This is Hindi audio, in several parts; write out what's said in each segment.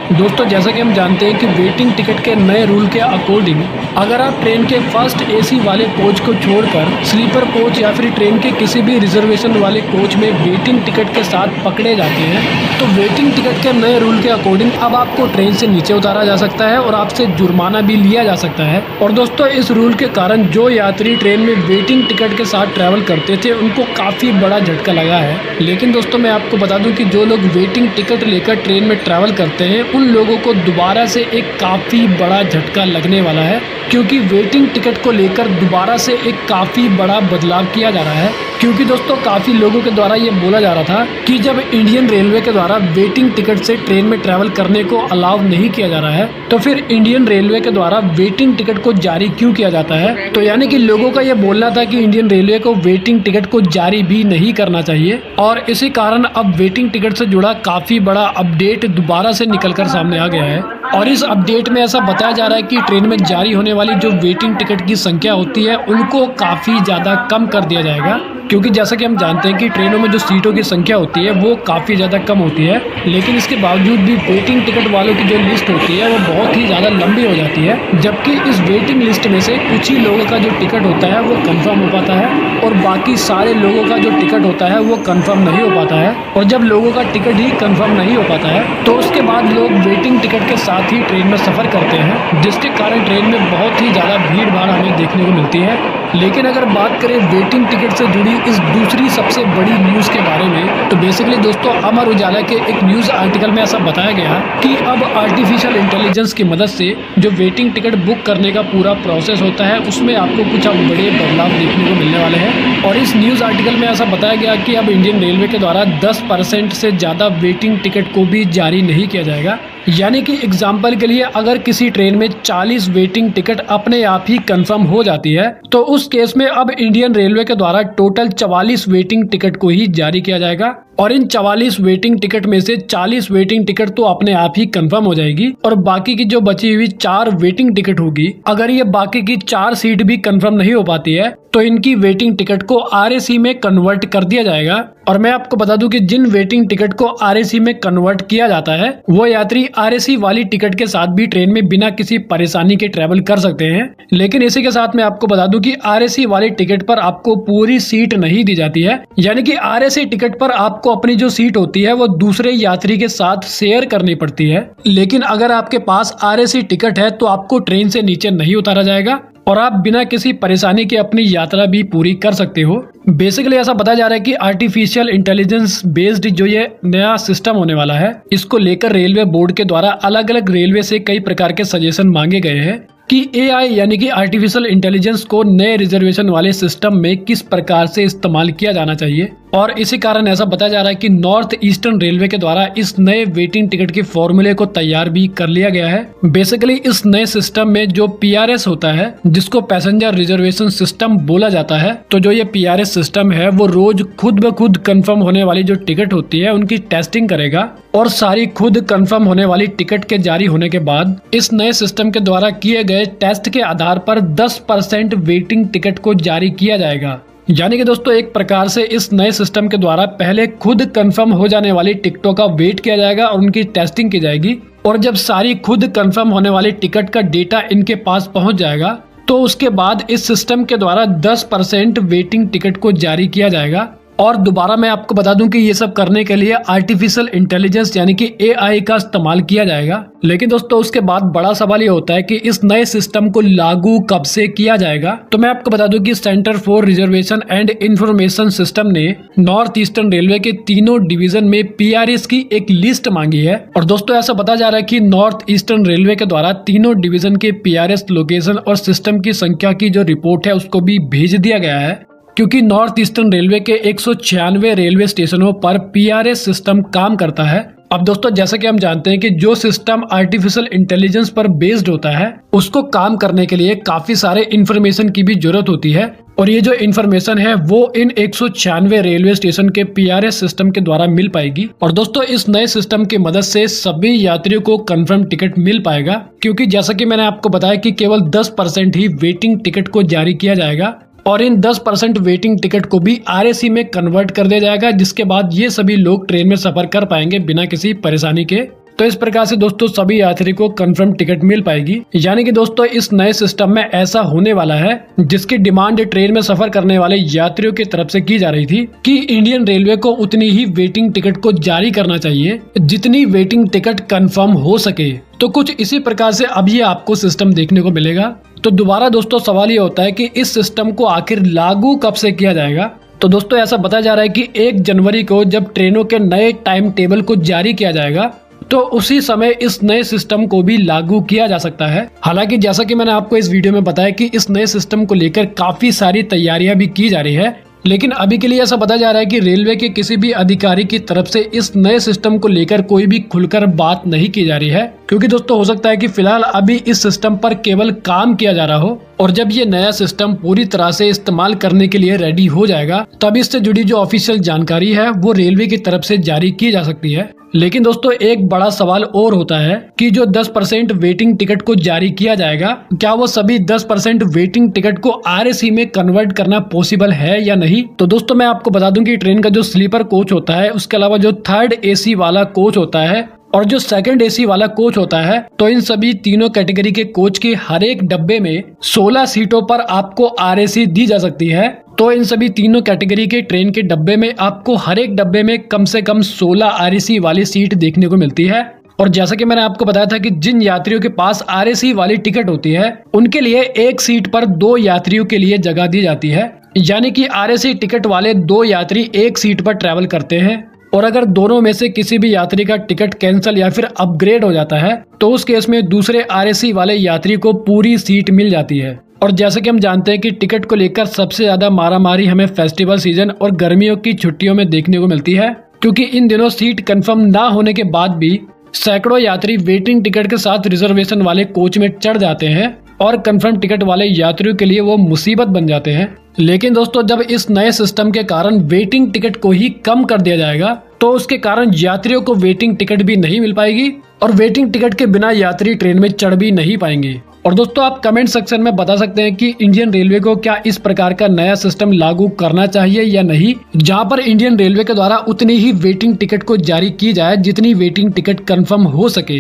दोस्तों जैसा कि हम जानते हैं कि वेटिंग टिकट के नए रूल के अकॉर्डिंग अगर आप ट्रेन के फर्स्ट एसी वाले कोच को छोड़कर स्लीपर कोच या फिर ट्रेन के किसी भी रिजर्वेशन वाले कोच में वेटिंग टिकट के साथ पकड़े जाते हैं तो वेटिंग टिकट के नए रूल के अकॉर्डिंग अब आपको ट्रेन से नीचे उतारा जा सकता है और आपसे जुर्माना भी लिया जा सकता है। और दोस्तों इस रूल के कारण जो यात्री ट्रेन में वेटिंग टिकट के साथ ट्रैवल करते थे उनको काफ़ी बड़ा झटका लगा है। लेकिन दोस्तों मैं आपको बता दूं कि जो लोग वेटिंग टिकट लेकर ट्रेन में ट्रैवल करते हैं उन लोगों को दोबारा से एक काफ़ी बड़ा झटका लगने वाला है, क्योंकि वेटिंग टिकट को लेकर दोबारा से एक काफ़ी बड़ा बदलाव किया जा रहा है। क्योंकि दोस्तों काफ़ी लोगों के द्वारा ये बोला जा रहा था कि जब इंडियन रेलवे के द्वारा वेटिंग टिकट से ट्रेन में ट्रैवल करने को अलाउ नहीं किया जा रहा है तो फिर इंडियन रेलवे के द्वारा वेटिंग टिकट को जारी क्यों किया जाता है। तो यानी कि लोगों का ये बोलना था कि इंडियन रेलवे को वेटिंग टिकट को जारी भी नहीं करना चाहिए और इसी कारण अब वेटिंग टिकट से जुड़ा काफ़ी बड़ा अपडेट दोबारा से निकलकर सामने आ गया है। और इस अपडेट में ऐसा बताया जा रहा है कि ट्रेन में जारी होने वाली जो वेटिंग टिकट की संख्या होती है उनको काफ़ी ज़्यादा कम कर दिया जाएगा, क्योंकि जैसा कि हम जानते हैं कि ट्रेनों में जो सीटों की संख्या होती है वो काफ़ी ज़्यादा कम होती है, लेकिन इसके बावजूद भी वेटिंग टिकट वालों की जो लिस्ट होती है वो बहुत ही ज़्यादा लंबी हो जाती है। जबकि इस वेटिंग लिस्ट में से कुछ ही लोगों का जो टिकट होता है वो कंफर्म हो पाता है और बाकी सारे लोगों का जो टिकट होता है वो कंफर्म नहीं हो पाता है। और जब लोगों का टिकट ही कंफर्म नहीं हो पाता है तो उसके बाद लोग वेटिंग टिकट के साथ ही ट्रेन में सफ़र करते हैं, जिसके कारण ट्रेन में बहुत ही ज़्यादा भीड़ भाड़ हमें देखने को मिलती है। लेकिन अगर बात करें वेटिंग टिकट से जुड़ी इस दूसरी सबसे बड़ी न्यूज़ के बारे में तो बेसिकली दोस्तों अमर उजाला के एक न्यूज़ आर्टिकल में ऐसा बताया गया कि अब आर्टिफिशियल इंटेलिजेंस की मदद से जो वेटिंग टिकट बुक करने का पूरा प्रोसेस होता है उसमें आपको कुछ अब बड़े बदलाव देखने को मिलने वाले हैं। और इस न्यूज़ आर्टिकल में ऐसा बताया गया कि अब इंडियन रेलवे के द्वारा 10% से ज़्यादा वेटिंग टिकट को भी जारी नहीं किया जाएगा। यानी कि एग्जाम्पल के लिए अगर किसी ट्रेन में 40 वेटिंग टिकट अपने आप ही कंफर्म हो जाती है तो उस केस में अब इंडियन रेलवे के द्वारा टोटल 44 वेटिंग टिकट को ही जारी किया जाएगा और इन 44 वेटिंग टिकट में से 40 वेटिंग टिकट तो अपने आप ही कंफर्म हो जाएगी और बाकी की जो बची हुई 4 वेटिंग टिकट होगी अगर ये बाकी की 4 सीट भी कंफर्म नहीं हो पाती है तो इनकी वेटिंग टिकट को आरएसी में कन्वर्ट कर दिया जाएगा। और मैं आपको बता दूं कि जिन वेटिंग टिकट को आरएसी में कन्वर्ट किया जाता है वो यात्री आरएसी वाली टिकट के साथ भी ट्रेन में बिना किसी परेशानी के ट्रैवल कर सकते हैं। लेकिन इसी के साथ मैं आपको बता दूं कि आरएसी वाली टिकट पर आपको पूरी सीट नहीं दी जाती है, यानी कि आरएसी टिकट पर आपको अपनी जो सीट होती है वो दूसरे यात्री के साथ शेयर करनी पड़ती है। लेकिन अगर आपके पास आरएसी टिकट है तो आपको ट्रेन से नीचे नहीं उतारा जाएगा और आप बिना किसी परेशानी के अपनी यात्रा भी पूरी कर सकते हो। बेसिकली ऐसा बताया जा रहा है कि आर्टिफिशियल इंटेलिजेंस बेस्ड जो ये नया सिस्टम होने वाला है इसको लेकर रेलवे बोर्ड के द्वारा अलग अलग रेलवे से कई प्रकार के सजेशन मांगे गए हैं कि एआई यानी कि आर्टिफिशियल इंटेलिजेंस को नए रिजर्वेशन वाले सिस्टम में किस प्रकार से इस्तेमाल किया जाना चाहिए। और इसी कारण ऐसा बताया जा रहा है कि नॉर्थ ईस्टर्न रेलवे के द्वारा इस नए वेटिंग टिकट के फॉर्मूले को तैयार भी कर लिया गया है। बेसिकली इस नए सिस्टम में जो पीआरएस होता है जिसको पैसेंजर रिजर्वेशन सिस्टम बोला जाता है, तो जो ये पीआरएस सिस्टम है वो रोज खुद ब खुद कंफर्म होने वाली जो टिकट होती है उनकी टेस्टिंग करेगा और सारी खुद कंफर्म होने वाली टिकट के जारी होने के बाद इस नए सिस्टम के द्वारा किए गए टेस्ट के आधार पर 10% वेटिंग टिकट को जारी किया जाएगा। यानी कि दोस्तों एक प्रकार से इस नए सिस्टम के द्वारा पहले खुद कंफर्म हो जाने वाली टिकटों का वेट किया जाएगा और उनकी टेस्टिंग की जाएगी और जब सारी खुद कंफर्म होने वाली टिकट का डेटा इनके पास पहुंच जाएगा तो उसके बाद इस सिस्टम के द्वारा 10% वेटिंग टिकट को जारी किया जाएगा। और दोबारा मैं आपको बता दूं कि ये सब करने के लिए आर्टिफिशियल इंटेलिजेंस यानी कि एआई का इस्तेमाल किया जाएगा। लेकिन दोस्तों उसके बाद बड़ा सवाल ये होता है कि इस नए सिस्टम को लागू कब से किया जाएगा। तो मैं आपको बता दूं कि centre for reservation and information system ने नॉर्थ ईस्टर्न रेलवे के तीनों डिवीजन में पीआरएस की एक लिस्ट मांगी है। और दोस्तों ऐसा बताया जा रहा है कि नॉर्थ ईस्टर्न रेलवे के द्वारा तीनों डिवीजन के पीआरएस लोकेशन और सिस्टम की संख्या की जो रिपोर्ट है उसको भी भेज दिया गया है, क्योंकि नॉर्थ ईस्टर्न रेलवे के 196 रेलवे स्टेशनों पर पीआरएस सिस्टम काम करता है। अब दोस्तों जैसा कि हम जानते हैं कि जो सिस्टम आर्टिफिशियल इंटेलिजेंस पर बेस्ड होता है उसको काम करने के लिए काफी सारे इंफॉर्मेशन की भी जरूरत होती है और ये जो इंफॉर्मेशन है वो इन 196 रेलवे स्टेशन के पीआरएस सिस्टम के द्वारा मिल पाएगी। और दोस्तों इस नए सिस्टम की मदद से सभी यात्रियों को कंफर्म टिकट मिल पाएगा, क्योंकि जैसा कि मैंने आपको बताया कि केवल 10% ही वेटिंग टिकट को जारी किया जाएगा और इन 10% वेटिंग टिकट को भी आरएसी में कन्वर्ट कर दिया जाएगा, जिसके बाद ये सभी लोग ट्रेन में सफर कर पाएंगे बिना किसी परेशानी के। तो इस प्रकार से दोस्तों सभी यात्री को कंफर्म टिकट मिल पाएगी। यानी कि दोस्तों इस नए सिस्टम में ऐसा होने वाला है जिसकी डिमांड ट्रेन में सफर करने वाले यात्रियों की तरफ से की जा रही थी कि इंडियन रेलवे को उतनी ही वेटिंग टिकट को जारी करना चाहिए जितनी वेटिंग टिकट कंफर्म हो सके। तो कुछ इसी प्रकार से अब ये आपको सिस्टम देखने को मिलेगा। तो दोबारा दोस्तों सवाल ये होता है कि इस सिस्टम को आखिर लागू कब से किया जाएगा। तो दोस्तों ऐसा बताया जा रहा है कि 1 जनवरी को जब ट्रेनों के नए टाइम टेबल को जारी किया जाएगा तो उसी समय इस नए सिस्टम को भी लागू किया जा सकता है। हालांकि जैसा कि मैंने आपको इस वीडियो में बताया कि इस नए सिस्टम को लेकर काफी सारी तैयारियां भी की जा रही है, लेकिन अभी के लिए ऐसा बताया जा रहा है कि रेलवे के किसी भी अधिकारी की तरफ से इस नए सिस्टम को लेकर कोई भी खुलकर बात नहीं की जा रही है, क्योंकि दोस्तों हो सकता है कि फिलहाल अभी इस सिस्टम पर केवल काम किया जा रहा हो और जब ये नया सिस्टम पूरी तरह से इस्तेमाल करने के लिए रेडी हो जाएगा तब इससे जुड़ी जो ऑफिशियल जानकारी है वो रेलवे की तरफ से जारी की जा सकती है। लेकिन दोस्तों एक बड़ा सवाल और होता है कि जो 10% वेटिंग टिकट को जारी किया जाएगा, क्या वो सभी 10% वेटिंग टिकट को RAC में कन्वर्ट करना पॉसिबल है या नहीं। तो दोस्तों मैं आपको बता दूं कि ट्रेन का जो स्लीपर कोच होता है उसके अलावा जो 3rd AC वाला कोच होता है और जो 2nd AC वाला कोच होता है, तो इन सभी तीनों कैटेगरी के कोच के हर एक डब्बे में 16 सीटों पर आपको RAC दी जा सकती है। तो इन सभी तीनों कैटेगरी के ट्रेन के डब्बे में आपको हर एक डब्बे में कम से कम 16 RAC वाली सीट देखने को मिलती है। और जैसा कि मैंने आपको बताया था कि जिन यात्रियों के पास RAC वाली टिकट होती है उनके लिए एक सीट पर 2 यात्रियों के लिए जगह दी जाती है। यानी कि RAC टिकट वाले 2 यात्री एक सीट पर ट्रैवल करते हैं और अगर दोनों में से किसी भी यात्री का टिकट कैंसिल या फिर अपग्रेड हो जाता है तो उस केस में दूसरे RAC वाले यात्री को पूरी सीट मिल जाती है। और जैसे कि हम जानते हैं कि टिकट को लेकर सबसे ज्यादा मारामारी हमें फेस्टिवल सीजन और गर्मियों की छुट्टियों में देखने को मिलती है, क्योंकि इन दिनों सीट कंफर्म ना होने के बाद भी सैकड़ों यात्री वेटिंग टिकट के साथ रिजर्वेशन वाले कोच में चढ़ जाते हैं और कंफर्म टिकट वाले यात्रियों के लिए वो मुसीबत बन जाते हैं। लेकिन दोस्तों जब इस नए सिस्टम के कारण वेटिंग टिकट को ही कम कर दिया जाएगा तो उसके कारण यात्रियों को वेटिंग टिकट भी नहीं मिल पाएगी और वेटिंग टिकट के बिना यात्री ट्रेन में चढ़ भी नहीं पाएंगे। और दोस्तों आप कमेंट सेक्शन में बता सकते हैं कि इंडियन रेलवे को क्या इस प्रकार का नया सिस्टम लागू करना चाहिए या नहीं, जहां पर इंडियन रेलवे के द्वारा उतनी ही वेटिंग टिकट को जारी की जाए जितनी वेटिंग टिकट कंफर्म हो सके।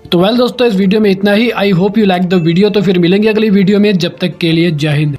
तो वेल दोस्तों इस वीडियो में इतना ही। I hope you like the video. तो फिर मिलेंगे अगली वीडियो में, जब तक के लिए जय हिंद।